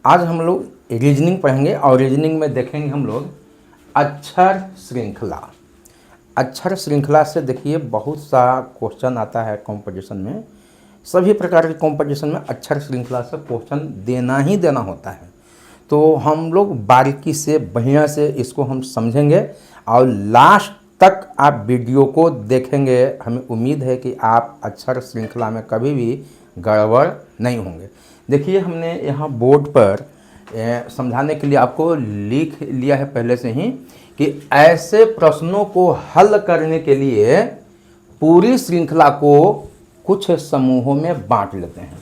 आज हम लोग रीजनिंग पढ़ेंगे और रीजनिंग में देखेंगे हम लोग अक्षर श्रृंखला। अक्षर श्रृंखला से देखिए बहुत सा क्वेश्चन आता है कंपटीशन में। सभी प्रकार के कंपटीशन में अक्षर श्रृंखला से क्वेश्चन देना ही देना होता है। तो हम लोग बारीकी से बढ़िया से इसको हम समझेंगे और लास्ट तक आप वीडियो को देखेंगे। हमें उम्मीद है कि आप अक्षर श्रृंखला में कभी भी गड़बड़ नहीं होंगे। देखिए हमने यहाँ बोर्ड पर समझाने के लिए आपको लिख लिया है पहले से ही कि ऐसे प्रश्नों को हल करने के लिए पूरी श्रृंखला को कुछ समूहों में बांट लेते हैं।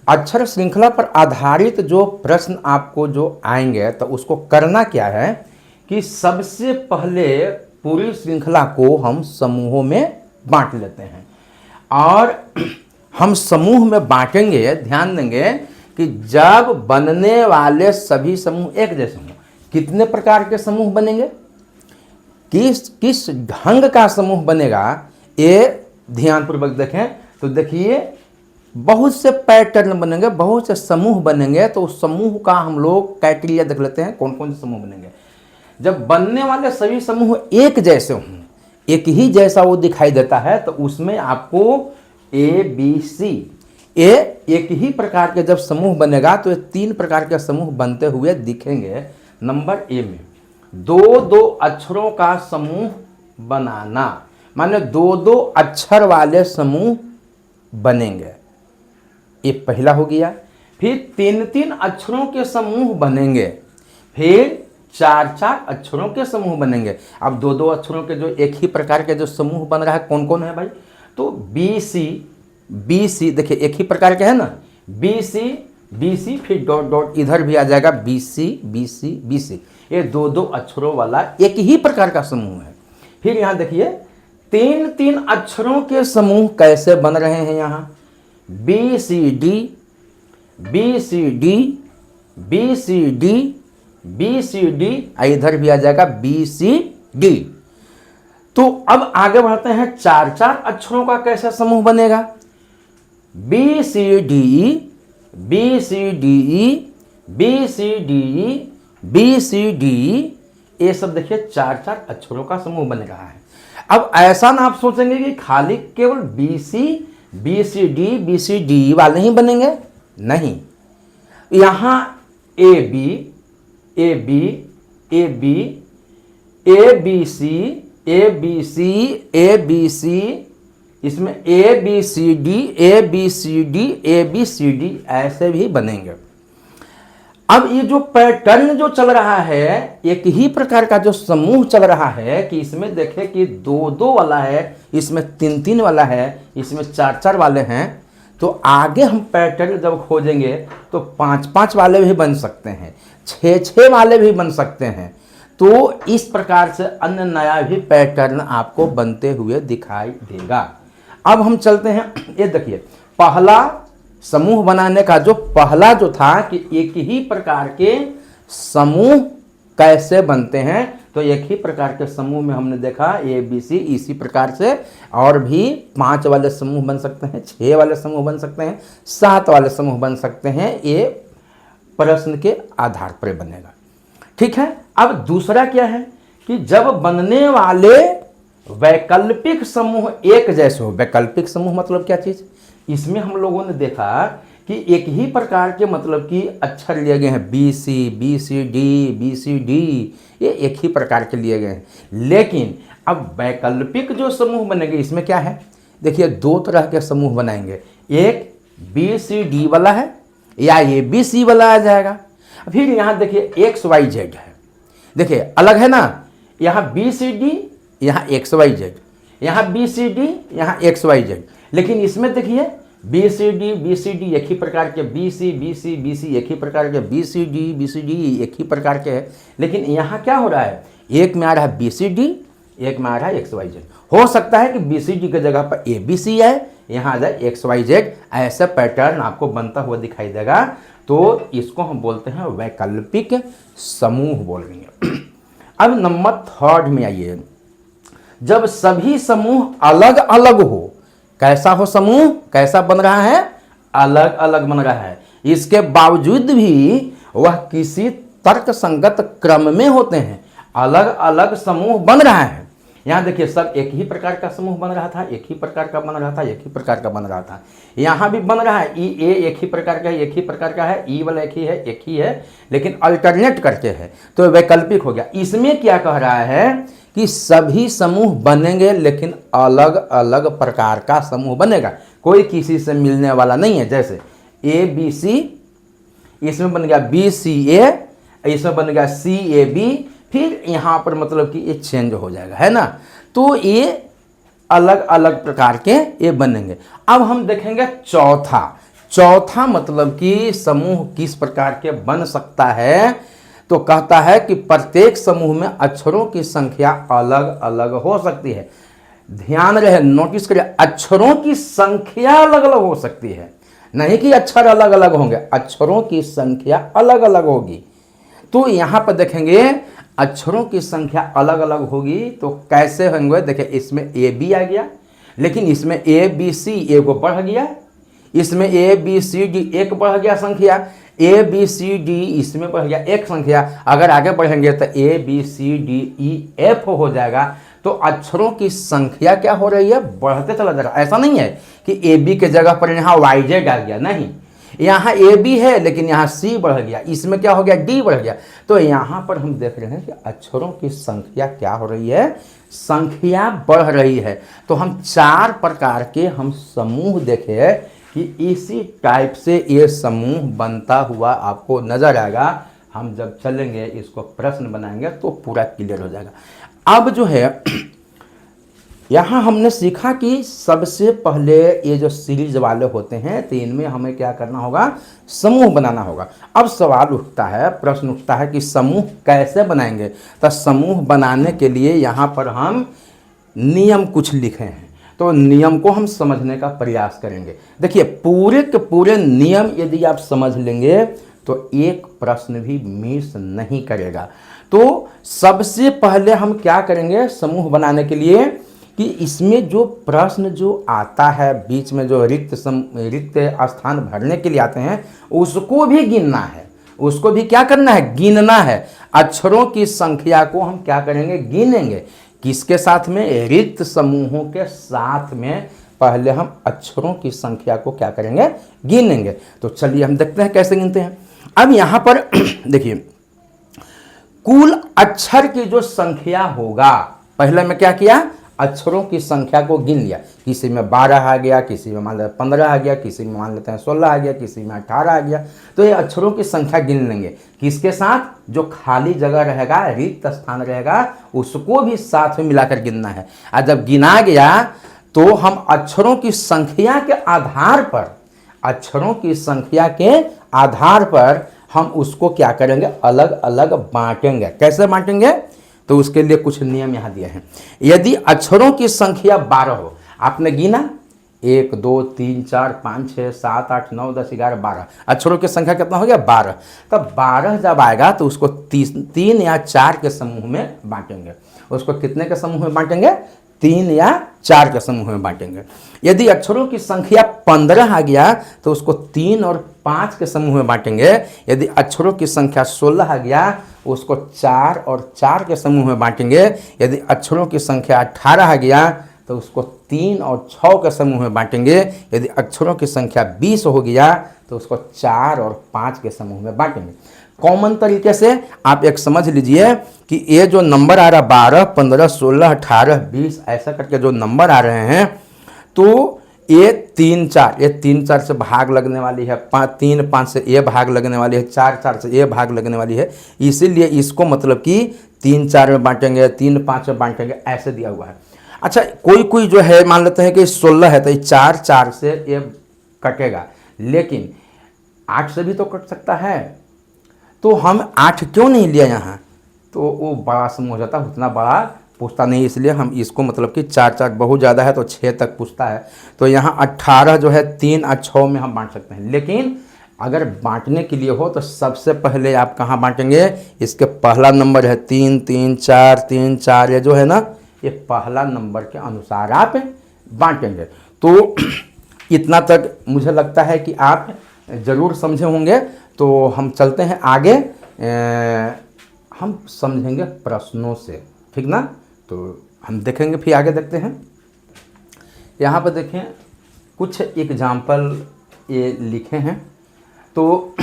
अक्षर श्रृंखला पर आधारित जो प्रश्न आपको जो आएंगे तो उसको करना क्या है कि सबसे पहले पूरी श्रृंखला को हम समूहों में बांट लेते हैं और हम समूह में बांटेंगे। ध्यान देंगे कि जब बनने वाले सभी समूह एक जैसे हों। कितने प्रकार के समूह बनेंगे, किस ढंग का समूह बनेगा, ये ध्यानपूर्वक देखें। तो देखिए बहुत से पैटर्न बनेंगे, बहुत से समूह बनेंगे। तो उस समूह का हम लोग क्राइटेरिया देख लेते हैं कौन कौन से समूह बनेंगे। जब बनने वाले सभी समूह एक जैसे हों, एक ही जैसा वो दिखाई देता है, तो उसमें आपको ए बी सी एक ही प्रकार के जब समूह बनेगा तो ये 3 प्रकार के समूह बनते हुए दिखेंगे। नंबर ए में दो दो अक्षरों का समूह बनाना, माने 2-2 अक्षर वाले समूह बनेंगे, ये पहला हो गया। फिर 3-3 अक्षरों के समूह बनेंगे, फिर 4-4 अक्षरों के समूह बनेंगे। अब 2-2 अक्षरों के जो एक ही प्रकार के जो समूह बन रहा है कौन कौन है भाई, तो बी सी देखिए एक ही प्रकार के है ना, बी सी फिर डॉट डॉट इधर भी आ जाएगा बी सी, ये 2-2 अक्षरों वाला एक ही प्रकार का समूह है। फिर यहाँ देखिए 3-3 अक्षरों के समूह कैसे बन रहे हैं। यहाँ बी सी डी, इधर भी आ जाएगा बी सी डी। तो अब आगे बढ़ते हैं, 4-4 अक्षरों का कैसा समूह बनेगा, बी सी डी ई, ये सब देखिए 4-4 अक्षरों का समूह बन रहा है। अब ऐसा ना आप सोचेंगे कि खाली केवल बी सी डी वाले ही बनेंगे, नहीं। यहाँ ए बी सी, इसमें ए बी सी डी ऐसे भी बनेंगे। अब ये जो पैटर्न जो चल रहा है, एक ही प्रकार का जो समूह चल रहा है कि इसमें देखें कि 2-2 वाला है, इसमें 3-3 वाला है, इसमें 4-4 वाले हैं। तो आगे हम पैटर्न जब खोजेंगे तो 5-5 वाले भी बन सकते हैं, 6-6 वाले भी बन सकते हैं। तो इस प्रकार से अन्य नया भी पैटर्न आपको बनते हुए दिखाई देगा। अब हम चलते हैं, ये देखिए पहला समूह बनाने का जो पहला जो था कि एक ही प्रकार के समूह कैसे बनते हैं। तो एक ही प्रकार के समूह में हमने देखा ए बी सी, इसी प्रकार से और भी 5 वाले समूह बन सकते हैं, 6 वाले समूह बन सकते हैं, 7 वाले समूह बन सकते हैं। ये प्रश्न के आधार पर बनेगा, ठीक है। अब दूसरा क्या है कि जब बनने वाले वैकल्पिक समूह एक जैसे हो। वैकल्पिक समूह मतलब क्या चीज, इसमें हम लोगों ने देखा कि एक ही प्रकार के मतलब कि अक्षर लिए गए हैं, बी सी डी, ये एक ही प्रकार के लिए गए हैं। लेकिन अब वैकल्पिक जो समूह बनेंगे इसमें क्या है, देखिए 2 तरह के समूह बनाएंगे, एक बी सी डी वाला है या ए बी सी वाला आ जाएगा। फिर यहाँ देखिए एक्स वाई जेड है, देखिए अलग है ना, यहाँ बी सी डी, यहाँ एक्स वाई जेड, यहाँ बी सी डी, यहाँ एक्स वाई जेड। लेकिन इसमें देखिए बी सी डी एक ही प्रकार के, बी सी एक ही प्रकार के, बी सी डी एक ही प्रकार के है। लेकिन यहाँ क्या हो रहा है, एक में आ रहा है बी सी डी, एक में आ रहा है एक्स वाई जेड। हो सकता है कि बी सी डी की जगह पर ए बी सी है, यहाँ आ जाए एक्स वाई जेड, ऐसा पैटर्न आपको बनता हुआ दिखाई देगा। तो इसको हम बोलते हैं वैकल्पिक समूह बोलेंगे। अब नंबर 3 में आइए, जब सभी समूह अलग अलग हो, कैसा हो समूह, कैसा बन रहा है, अलग अलग बन रहा है। इसके बावजूद भी वह किसी तर्क संगत क्रम में होते हैं। अलग अलग समूह बन रहा है। यहाँ देखिए, सब एक ही प्रकार का समूह बन रहा था, एक ही प्रकार का बन रहा था, एक ही प्रकार का बन रहा था। यहाँ भी बन रहा है, ई ए एक ही प्रकार का है, एक ही प्रकार का है, ई वाला एक ही है, लेकिन अल्टरनेट करके है, तो वैकल्पिक हो गया। इसमें क्या कह रहा है कि सभी समूह बनेंगे, लेकिन अलग अलग प्रकार का समूह बनेगा, कोई किसी से मिलने वाला नहीं है। जैसे ए बी सी, इसमें बन गया बी सी ए, इसमें बन गया सी ए बी, फिर यहाँ पर मतलब कि ये चेंज हो जाएगा, है ना। तो ये अलग अलग प्रकार के ये बनेंगे। अब हम देखेंगे चौथा मतलब कि समूह किस प्रकार के बन सकता है। तो कहता है कि प्रत्येक समूह में अक्षरों की संख्या अलग अलग हो सकती है। ध्यान रहे, नोटिस करिए, अक्षरों की संख्या अलग अलग हो सकती है, नहीं कि अक्षर अलग अलग होंगे, अक्षरों की संख्या अलग अलग होगी। तो यहाँ पर देखेंगे अक्षरों की संख्या अलग अलग होगी, तो कैसे होंगे। देखिए, इसमें ए बी आ गया, लेकिन इसमें ए बी सी एगो बढ़ गया, इसमें ए बी सी डी एक बढ़ गया संख्या, ए बी सी डी इसमें बढ़ गया एक संख्या। अगर आगे बढ़ेंगे तो A B C D E F हो जाएगा। तो अक्षरों की संख्या क्या हो रही है, बढ़ते चला जा रहा है। ऐसा नहीं है कि ए बी के जगह पर यहाँ वाई जेड आ गया, नहीं, यहाँ ए बी है लेकिन यहाँ सी बढ़ गया, इसमें क्या हो गया, डी बढ़ गया। तो यहाँ पर हम देख रहे हैं कि अक्षरों की संख्या क्या हो रही है, संख्या बढ़ रही है। तो हम 4 प्रकार के हम समूह देखे कि इसी टाइप से ये समूह बनता हुआ आपको नजर आएगा। हम जब चलेंगे, इसको प्रश्न बनाएंगे तो पूरा क्लियर हो जाएगा। अब जो है यहाँ हमने सीखा कि सबसे पहले ये जो सीरीज वाले होते हैं, तो इनमें हमें क्या करना होगा, समूह बनाना होगा। अब सवाल उठता है, प्रश्न उठता है कि समूह कैसे बनाएंगे। तो समूह बनाने के लिए यहाँ पर हम नियम कुछ लिखे हैं, तो नियम को हम समझने का प्रयास करेंगे। देखिए, पूरे के पूरे नियम यदि आप समझ लेंगे तो एक प्रश्न भी मिस नहीं करेगा। तो सबसे पहले हम क्या करेंगे समूह बनाने के लिए कि इसमें जो प्रश्न जो आता है, बीच में जो रिक्त स्थान भरने के लिए आते हैं, उसको भी गिनना है, उसको भी क्या करना है, गिनना है। अक्षरों की संख्या को हम क्या करेंगे, गिनेंगे। किसके साथ में, रिक्त समूहों के साथ में पहले हम अक्षरों की संख्या को क्या करेंगे, गिनेंगे। तो चलिए हम देखते हैं कैसे गिनते हैं। अब यहाँ पर देखिए, कुल अक्षर की जो संख्या होगा, पहले मैं क्या किया, अक्षरों की संख्या को गिन लिया। किसी में 12 आ गया, किसी में मान लेते हैं 15 आ गया, किसी में मान लेते हैं 16 आ गया, किसी में 18 आ गया। तो ये अक्षरों की संख्या गिन लेंगे। किसके साथ, जो खाली जगह रहेगा, रिक्त स्थान रहेगा, उसको भी साथ में मिलाकर गिनना है। और जब गिना गया तो हम अक्षरों की संख्या के आधार पर, अक्षरों की संख्या के आधार पर हम उसको क्या करेंगे, अलग अलग बांटेंगे। कैसे बांटेंगे, तो उसके लिए कुछ नियम यहाँ दिए हैं। यदि अक्षरों की संख्या 12 हो, आपने गिना 1 2 3 4 5 6 7 8 9 10 11 12, अक्षरों की संख्या कितना हो गया, 12। तब 12 जब आएगा तो उसको 3 या 4 के समूह में बांटेंगे। उसको कितने के समूह में बांटेंगे, 3 या 4 के समूह में बांटेंगे। यदि अक्षरों की संख्या 15 आ गया तो उसको 3 और 5 के समूह में बांटेंगे। यदि अक्षरों की संख्या 16 आ गया, उसको 4 और 4 के समूह में बांटेंगे। यदि अक्षरों की संख्या 18 आ गया तो उसको 3 और 6 के समूह में बांटेंगे। यदि अक्षरों की संख्या 20 हो गया तो उसको 4 और 5 के समूह में बांटेंगे। कॉमन तरीके से आप एक समझ लीजिए कि ये जो नंबर आ रहा है 12, 15, 16, 18, 20 ऐसा करके जो नंबर आ रहे हैं, तो ये 3 4 से भाग लगने वाली है, 3 5 से ये भाग लगने वाली है, 4 4 से ये भाग लगने वाली है। इसीलिए इसको मतलब कि 3 4 में बांटेंगे, 3 5 में बांटेंगे, ऐसे दिया हुआ है। अच्छा, कोई जो है मान लेते हैं कि 16 है तो ये 4 4 से ये कटेगा, लेकिन 8 से भी तो कट सकता है। तो हम 8 क्यों नहीं लिया यहाँ, तो वो बड़ा समूह हो जाता, उतना बड़ा पूछता नहीं, इसलिए हम इसको मतलब कि 4 4 बहुत ज़्यादा है तो 6 तक पूछता है। तो यहाँ 18 जो है 3 और 6 में हम बांट सकते हैं। लेकिन अगर बांटने के लिए हो तो सबसे पहले आप कहाँ बांटेंगे, इसके पहला नंबर है 3 3 4 3 4, ये जो है ना, ये पहला नंबर के अनुसार आप बांटेंगे। तो इतना तक मुझे लगता है कि आप ज़रूर समझे होंगे। तो हम चलते हैं आगे, हम समझेंगे प्रश्नों से, ठीक ना। तो हम देखेंगे, फिर आगे देखते हैं। यहाँ पर देखें कुछ एग्जाम्पल ये लिखे हैं। तो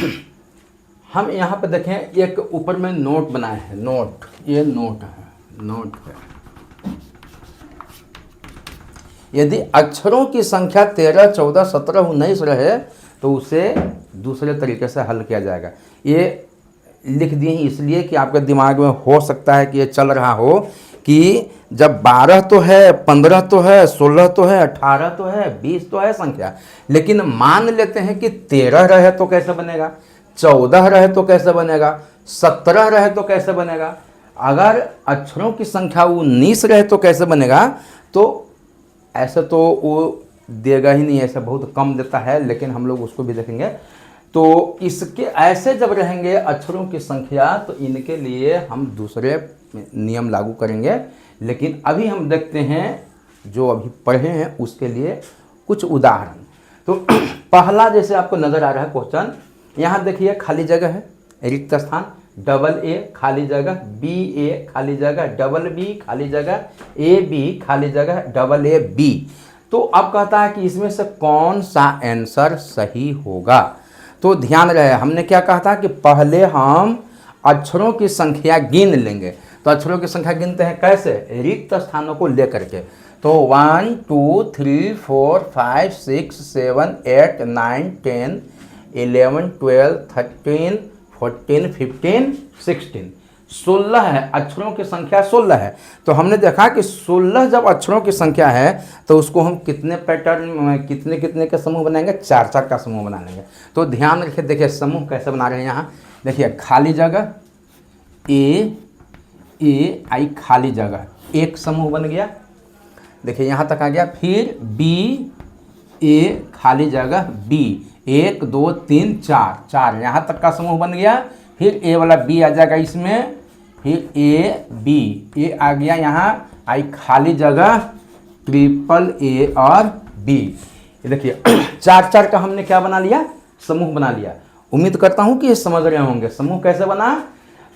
हम यहाँ पर देखें, एक ऊपर में नोट बनाए हैं, नोट, ये नोट है, नोट है। यदि अक्षरों की संख्या 13, 14, 17, 19 रहे तो उसे दूसरे तरीके से हल किया जाएगा। ये लिख दिए इसलिए कि आपके दिमाग में हो सकता है कि ये चल रहा हो कि जब 12 तो है, 15 तो है, 16 तो है, 18 तो है, 20 तो है संख्या, लेकिन मान लेते हैं कि 13 रहे तो कैसे बनेगा, 14 रहे तो कैसे बनेगा, 17 रहे तो कैसे बनेगा, अगर अक्षरों की संख्या 19 रहे तो कैसे बनेगा। तो ऐसे तो वो देगा ही नहीं, ऐसा बहुत कम देता है, लेकिन हम लोग उसको भी देखेंगे। तो इसके ऐसे जब रहेंगे अक्षरों की संख्या, तो इनके लिए हम दूसरे नियम लागू करेंगे। लेकिन अभी हम देखते हैं जो अभी पढ़े हैं उसके लिए कुछ उदाहरण। तो पहला जैसे आपको नज़र आ रहा है क्वेश्चन, यहाँ देखिए खाली जगह है, रिक्त स्थान, डबल ए खाली जगह, बी ए खाली जगह, डबल बी खाली जगह, ए बी खाली जगह, डबल ए बी। तो अब कहता है कि इसमें से कौन सा आंसर सही होगा। तो ध्यान रहे, हमने क्या कहा था कि पहले हम अक्षरों की संख्या गिन लेंगे। तो अक्षरों की संख्या गिनते हैं कैसे, रिक्त स्थानों को लेकर के। तो 1 2 3 4 5 6 7 8 9 10 11 12 13 14 15 16, 16 है, अक्षरों की संख्या 16 है। तो हमने देखा कि 16 जब अक्षरों की संख्या है तो उसको हम कितने पैटर्न, कितने कितने के समूह बनाएंगे, 4-4 का समूह बना लेंगे। तो ध्यान रखिए, देखिए समूह कैसे बना रहे हैं। यहाँ देखिए खाली जगह ए आई खाली जगह, एक समूह बन गया। देखिए यहाँ तक आ गया। फिर बी ए खाली जगह बी, 1 2 3 4, 4 यहाँ तक का समूह बन गया। फिर ए वाला बी आ जाएगा इसमें, फिर ए बी, ए आ गया यहाँ, आई खाली जगह ट्रिपल ए और बी। ये देखिए 4-4 का हमने क्या बना लिया, समूह बना लिया। उम्मीद करता हूँ कि ये समझ रहे होंगे समूह कैसे बना।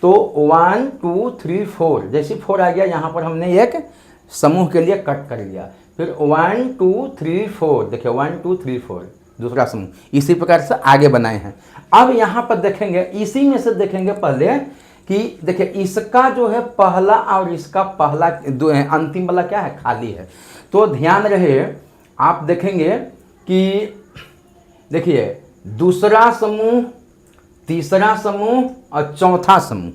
तो 1 2 3 4, जैसे 4 आ गया यहाँ पर हमने एक समूह के लिए कट कर लिया। फिर 1 2 3 4, देखिए 1 2 3 4 दूसरा समूह, इसी प्रकार से आगे बनाए हैं। अब यहाँ पर देखेंगे, इसी में से देखेंगे पहले कि देखिए इसका जो है पहला और इसका पहला अंतिम वाला क्या है, खाली है। तो ध्यान रहे, आप देखेंगे कि देखिए दूसरा समूह, तीसरा समूह और चौथा समूह,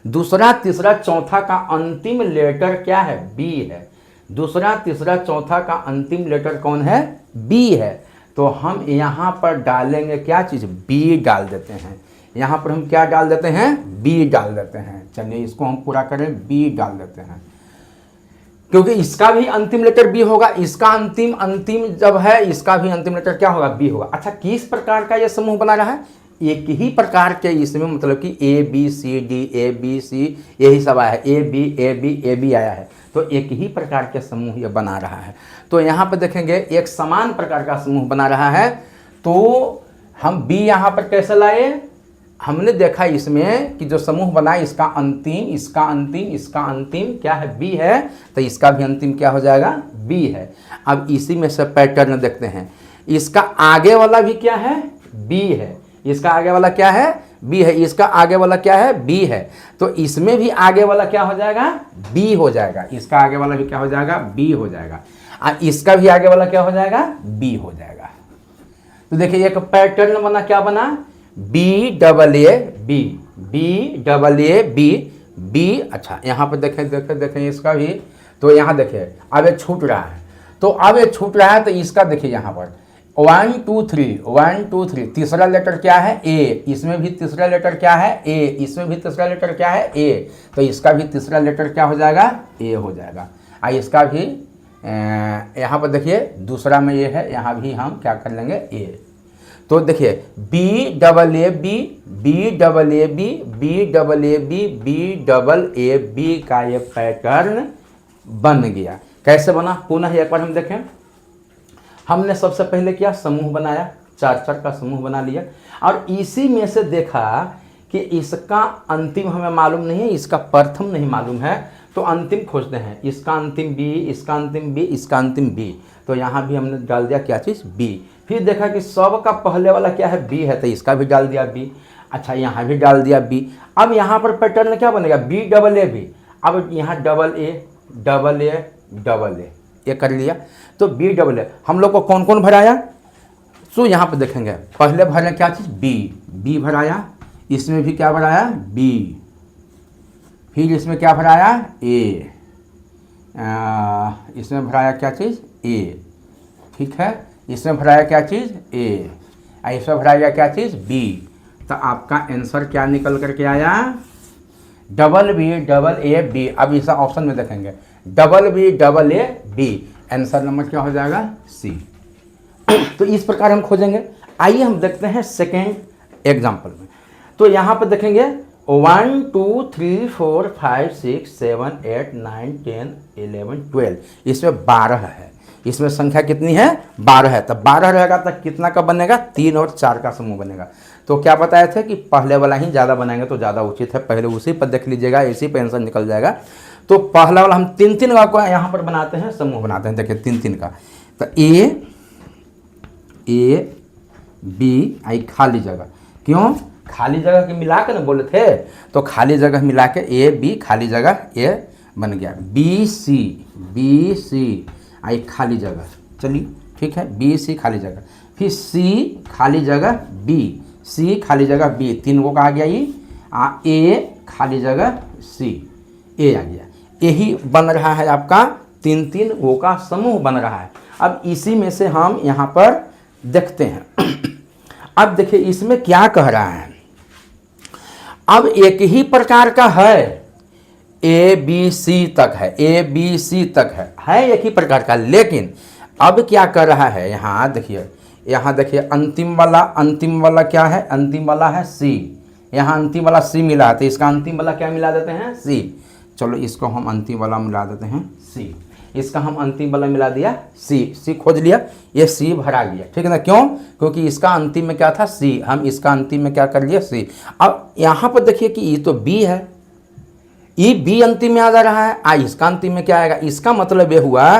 दूसरा तीसरा चौथा का अंतिम लेटर क्या है, बी है। दूसरा तीसरा चौथा का अंतिम लेटर कौन है, बी है। तो हम यहाँ पर डालेंगे क्या चीज़, बी डाल देते हैं। यहाँ पर हम क्या डाल देते हैं, बी डाल देते हैं। चलिए इसको हम पूरा करें, बी डाल देते हैं, क्योंकि इसका भी अंतिम लेटर बी होगा, इसका अंतिम जब है इसका भी अंतिम लेटर क्या होगा, बी होगा। अच्छा, किस प्रकार का ये समूह बना रहा है, एक ही प्रकार के इसमें, मतलब कि A B C D, A B C यही सब आया है, ए बी आया है। तो एक ही प्रकार के समूह ये बना रहा है। तो यहाँ पर देखेंगे एक समान प्रकार का समूह बना रहा है। तो हम बी यहाँ पर कैसे लाए, हमने देखा इसमें कि जो समूह बना इसका अंतिम, इसका अंतिम, इसका अंतिम क्या है, बी है। तो इसका भी अंतिम क्या हो जाएगा, बी है। अब इसी में से पैटर्न देखते हैं, इसका आगे वाला भी क्या है, बी है। इसका आगे वाला क्या है, बी है। इसका आगे वाला क्या है, बी है। तो इसमें भी आगे वाला क्या हो जाएगा, बी हो जाएगा। इसका आगे वाला भी क्या हो जाएगा, बी हो जाएगा। और इसका भी आगे वाला क्या हो जाएगा, बी हो जाएगा। तो देखिए एक पैटर्न बना, क्या बना, B double A B, B double A B, B. अच्छा यहाँ पर देखें इसका भी। तो यहाँ देखिए अब ये छूट रहा है, तो अब ये छूट रहा है। तो इसका देखिए यहाँ पर 1 2 3, 1 2 3, तीसरा लेटर क्या है, ए। इसमें भी तीसरा लेटर क्या है, ए। इसमें भी तीसरा लेटर क्या है, ए। तो इसका भी तीसरा लेटर क्या हो जाएगा, ए हो जाएगा। और इसका भी यहाँ पर देखिए दूसरा में ये है, यहाँ भी हम क्या कर लेंगे, ए। तो देखिए B double A B, B double A B, B double A B, B double A B का ये पैटर्न बन गया। कैसे बना, पुनः एक बार हम देखें। हमने सबसे पहले क्या, समूह बनाया, चार चार का समूह बना लिया। और इसी में से देखा कि इसका अंतिम हमें मालूम नहीं है, इसका प्रथम नहीं मालूम है, तो अंतिम खोजते हैं। इसका अंतिम बी, इसका अंतिम बी, इसका अंतिम बी, तो यहाँ भी हमने डाल दिया क्या चीज़, बी। फिर देखा कि सब का पहले वाला क्या है, बी है, तो इसका भी डाल दिया बी। अच्छा, यहाँ भी डाल दिया बी। अब यहाँ पर पैटर्न क्या बनेगा, बी डबल ए बी। अब यहाँ double A double A double A, ये कर लिया। तो बी डबल ए हम लोग को कौन कौन भराया, तो यहाँ पर देखेंगे पहले भरा क्या चीज़, बी, बी भराया। इसमें भी क्या भराया, बी। फिर इसमें क्या भराया, ए, इसमें भराया क्या चीज़, ए, ठीक है। इसमें भराया क्या चीज़, ए, इसमें भराया क्या चीज़, बी। तो आपका आंसर क्या निकल करके आया, double B double A B. अब इस ऑप्शन में देखेंगे double B double A B, answer number क्या हो जाएगा, सी। तो इस प्रकार हम खोजेंगे। आइए हम देखते हैं सेकेंड एग्जाम्पल में। तो यहाँ पर देखेंगे 1 2 3 4 5 6 7 8 9 10 11 12, इसमें 12 है। इसमें संख्या कितनी है, 12 है। तब 12 रहेगा तो कितना का बनेगा, 3 और 4 का समूह बनेगा। तो क्या बताए थे कि पहले वाला ही ज़्यादा बनाएंगे तो ज़्यादा उचित है, पहले उसी पर देख लीजिएगा, इसी पर आंसर निकल जाएगा। तो पहला वाला हम 3 का यहाँ पर बनाते हैं, समूह बनाते हैं। देखिए 3 का, तो ए बी, आई खाली जगह, क्यों खाली जगह के मिला के ना बोले थे, तो खाली जगह मिला के ए बी, खाली जगह ए बन गया। बी सी आई खाली जगह, चलिए ठीक है, बी सी खाली जगह। फिर सी खाली जगह बी, सी खाली जगह बी, 3 को कहा गया ये, ए खाली जगह सी, ए आ गया। यही बन रहा है आपका 3 वो का समूह बन रहा है। अब इसी में से हम यहाँ पर देखते हैं। अब देखिए इसमें क्या कह रहा है, अब एक ही प्रकार का है, ए बी सी तक है, ए बी सी तक है एक ही प्रकार का। लेकिन अब क्या कर रहा है, यहाँ देखिए अंतिम वाला क्या है, अंतिम वाला है सी। यहाँ अंतिम वाला सी मिला, तो इसका अंतिम वाला क्या मिला देते हैं, सी। चलो इसको हम अंतिम वाला मिला देते हैं, सी। इसका हम अंतिम वाला मिला दिया, सी खोज लिया, ये सी भरा गया, ठीक है ना। क्यों, क्योंकि इसका अंतिम में क्या था, सी, हम इसका अंतिम में क्या कर लिया, सी। अब यहाँ पर देखिए कि ये तो बी है, ये बी अंतिम में आ जा रहा है, इसका अंतिम में क्या आएगा। इसका मतलब ये हुआ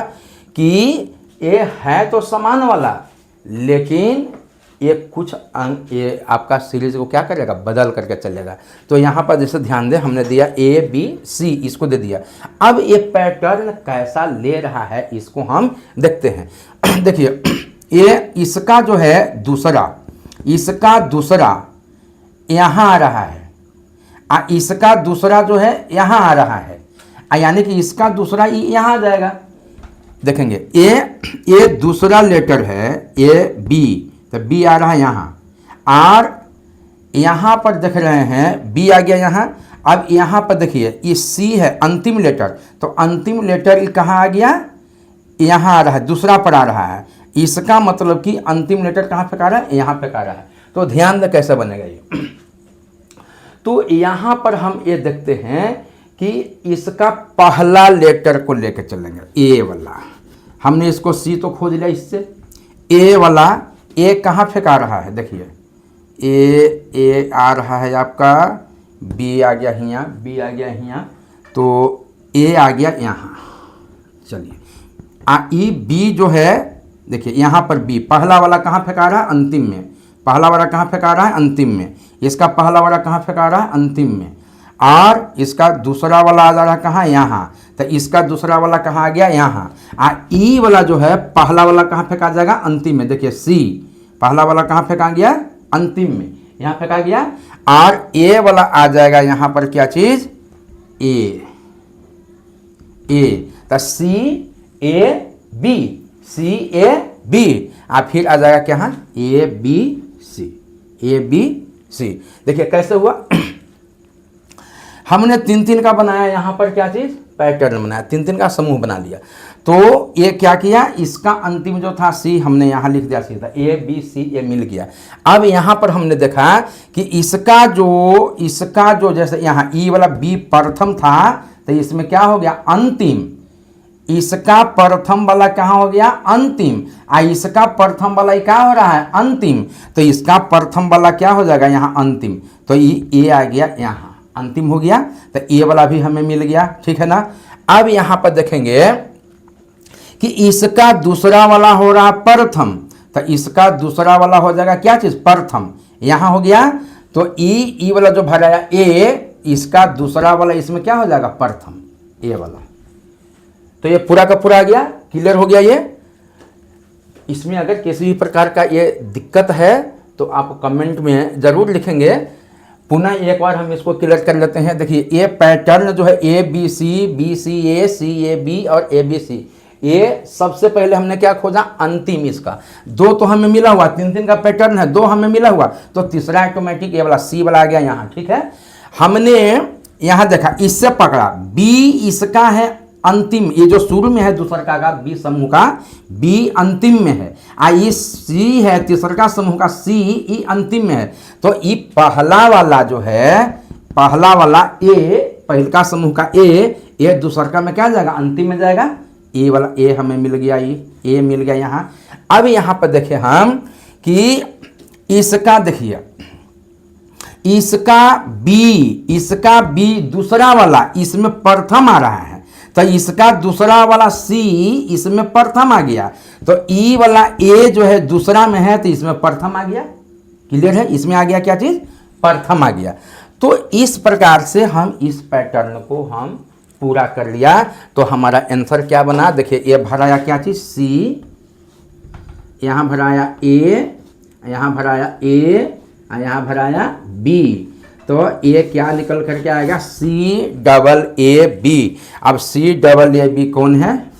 कि ये है तो समान वाला, लेकिन ये कुछ अंक ये आपका सीरीज को क्या करेगा, बदल करके चलेगा। तो यहाँ पर जैसे ध्यान दें, हमने दिया ए बी सी, इसको दे दिया। अब ये पैटर्न कैसा ले रहा है, इसको हम देखते हैं। देखिए ये इसका जो है दूसरा, इसका दूसरा यहाँ आ रहा है, इसका दूसरा जो है यहाँ आ रहा है, यानी कि इसका दूसरा यहाँ आ जाएगा। देखेंगे ए दूसरा लेटर है, ए बी, तो बी आ रहा है यहाँ, और यहाँ पर देख रहे हैं बी आ गया यहाँ। अब यहाँ पर देखिए ये सी है अंतिम लेटर, तो अंतिम लेटर कहाँ आ गया, यहाँ आ रहा है, दूसरा पर आ रहा है। इसका मतलब कि अंतिम लेटर कहाँ पे आ रहा है, यहाँ पे आ रहा है। तो ध्यान दें कैसे बनेगा ये। तो यहाँ पर हम ये देखते हैं कि इसका पहला लेटर को लेकर चलेंगे, ए वाला। हमने इसको सी तो खोज लिया, इससे ए वाला, ए कहाँ फेंका रहा है, देखिए ए आ रहा है आपका, बी आ गया यहाँ, बी आ गया यहाँ, तो ए आ गया यहाँ। चलिए ई बी जो है, देखिए यहाँ पर बी पहला वाला कहाँ फेंका रहा है, अंतिम में। पहला वाला कहाँ फेंका रहा है, अंतिम में। इसका पहला वाला कहाँ फेंका रहा है, अंतिम में। और इसका दूसरा वाला आ जा रहा है कहाँ, यहाँ। तो इसका दूसरा वाला कहाँ आ गया, यहाँ। ई वाला जो है पहला वाला कहाँ फेंका जाएगा, अंतिम में। देखिए सी पहला वाला कहाँ फेंका गया, अंतिम में, यहाँ फेंका गया। और ए वाला आ जाएगा यहाँ पर क्या चीज़, ए। तो सी ए बी, सी ए बी, फिर आ जाएगा क्या, ए बी सी, ए बी सी। देखिए कैसे हुआ। हमने 3 का बनाया, यहाँ पर क्या चीज़, पैटर्न बनाया, 3 का समूह बना लिया। तो ये क्या किया, इसका अंतिम जो था सी, हमने यहाँ लिख दिया सीधा, ए बी सी, ये मिल गया। अब यहाँ पर हमने देखा कि इसका जो जैसे यहाँ ई वाला बी प्रथम था, तो इसमें क्या हो गया, अंतिम। इसका प्रथम वाला कहाँ हो गया, अंतिम। इसका प्रथम वाला क्या हो रहा है, अंतिम। तो इसका प्रथम वाला क्या हो जाएगा यहाँ, अंतिम। तो ये आ गया यहाँ अंतिम हो गया। तो ये वाला भी हमें मिल गया, ठीक है ना। अब यहाँ पर देखेंगे कि इसका दूसरा वाला हो रहा प्रथम। तो इसका दूसरा वाला हो जाएगा क्या चीज़, प्रथम। यहाँ हो गया। तो ई वाला जो भराया ए, इसका दूसरा वाला इसमें क्या हो जाएगा, प्रथम, ए वाला। तो ये पूरा का पूरा आ गया, क्लियर हो गया ये। इसमें अगर किसी भी प्रकार का ये दिक्कत है तो आप कमेंट में ज़रूर लिखेंगे। पुनः एक बार हम इसको क्लियर कर लेते हैं। देखिए ये पैटर्न जो है ए B C A C A B और ए बी सी, ये सबसे पहले हमने क्या खोजा, अंतिम। इसका दो तो हमें मिला हुआ, तीन तीन का पैटर्न है, दो हमें मिला हुआ, तो तीसरा ऑटोमेटिक ये वाला सी वाला आ गया यहाँ, ठीक है। हमने यहाँ देखा, इससे पकड़ा बी, इसका है अंतिम, ये जो शुरू में है दूसरा का बी समूह का, बी अंतिम में है। ये सी है तीसरा का समूह का, सी ई अंतिम में है। तो ये पहला वाला जो है, पहला वाला ए, पहले का समूह का ए दूसरा का में क्या जाएगा, अंतिम में जाएगा। ए वाला ए हमें मिल गया, ये मिल गया यहाँ। अब यहाँ पर देखें हम कि इसका देखिए, इसका बी दूसरा वाला इसमें प्रथम आ रहा है। तो इसका दूसरा वाला सी इसमें प्रथम आ गया। तो ई वाला ए जो है दूसरा में है, तो इसमें प्रथम आ गया, क्लियर है। इसमें आ गया क्या चीज़, प्रथम आ गया। तो इस प्रकार से हम इस पैटर्न को हम पूरा कर लिया। तो हमारा आंसर क्या बना, देखिए ये भराया क्या चीज़, सी, यहाँ भराया ए, यहाँ भराया ए, यहाँ भराया बी। तो ये क्या निकल करके आएगा, सी डबल ए बी। अब सी डबल ए बी कौन है,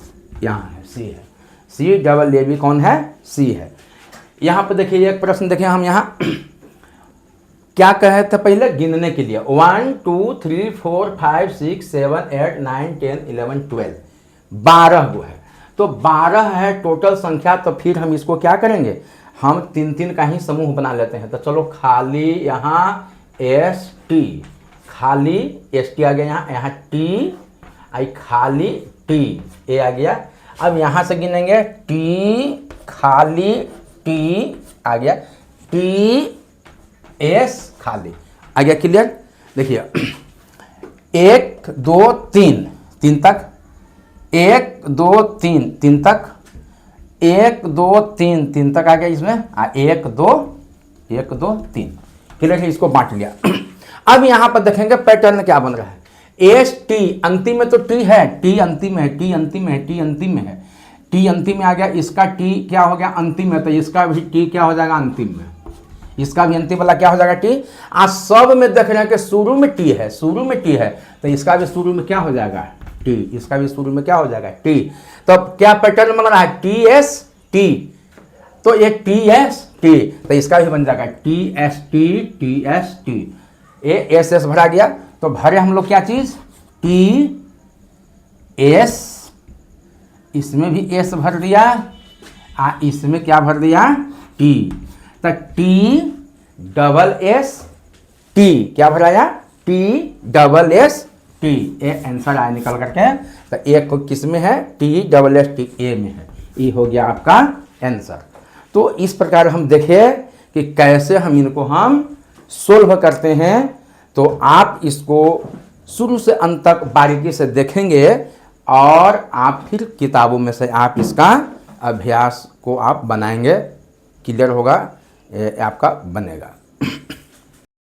यहाँ है, सी है। सी डबल ए बी कौन है, सी है। यहाँ पर देखिए एक प्रश्न देखिए, हम यहाँ क्या कहे थे पहले, गिनने के लिए 1 2 3 4 5 6 7 8 9 10 11 12, 12 वो है। तो 12 है टोटल संख्या। तो फिर हम इसको क्या करेंगे, हम तीन तीन का ही समूह बना लेते हैं। तो चलो खाली यहाँ एस टी, खाली एस टी आ गया, यहाँ टी, आई खाली टी, ए आ गया। अब यहाँ से गिनेंगे, टी खाली टी आ गया, टी एस खाली आ गया, क्लियर। देखिए 1 2 3 3 तक, 1 2 3 3 तक, 1 2 3 3 तक आ गया इसमें। 1 2 1 2 3, क्लियर है। इसको बांट लिया। अब यहाँ पर देखेंगे पैटर्न क्या बन रहा है, एस टी अंतिम में, तो टी है, टी अंतिम है, टी अंतिम है, टी अंतिम में है, टी अंतिम में आ गया। इसका टी क्या हो गया, अंतिम है। तो इसका भी टी क्या हो जाएगा, अंतिम में। इसका भी अंतिम वाला क्या हो जाएगा, टी। आज सब में देख रहे हैं कि शुरू में टी है, शुरू में टी है। तो इसका भी शुरू में क्या हो जाएगा, टी। इसका भी शुरू में क्या हो जाएगा, टी। तो क्या पैटर्न बन रहा है, टी एस टी। तो ये टी एस टी, तो इसका भी बन जाएगा T S T, T S T. A S S भरा गया। तो भरे हम लोग क्या चीज, टी एस, इसमें भी एस भर दिया, इसमें क्या भर दिया, टी। तो टी डबल एस टी, क्या भराया, टी डबल एस टी। ये आंसर आया निकल करके। तो एक किस में है, टी डबल एस टी, ए में है। ये हो गया आपका आंसर। तो इस प्रकार हम देखें कि कैसे हम इनको हम सोल्व करते हैं। तो आप इसको शुरू से अंत तक बारीकी से देखेंगे और आप फिर किताबों में से आप इसका अभ्यास को आप बनाएंगे, क्लियर होगा, आपका बनेगा।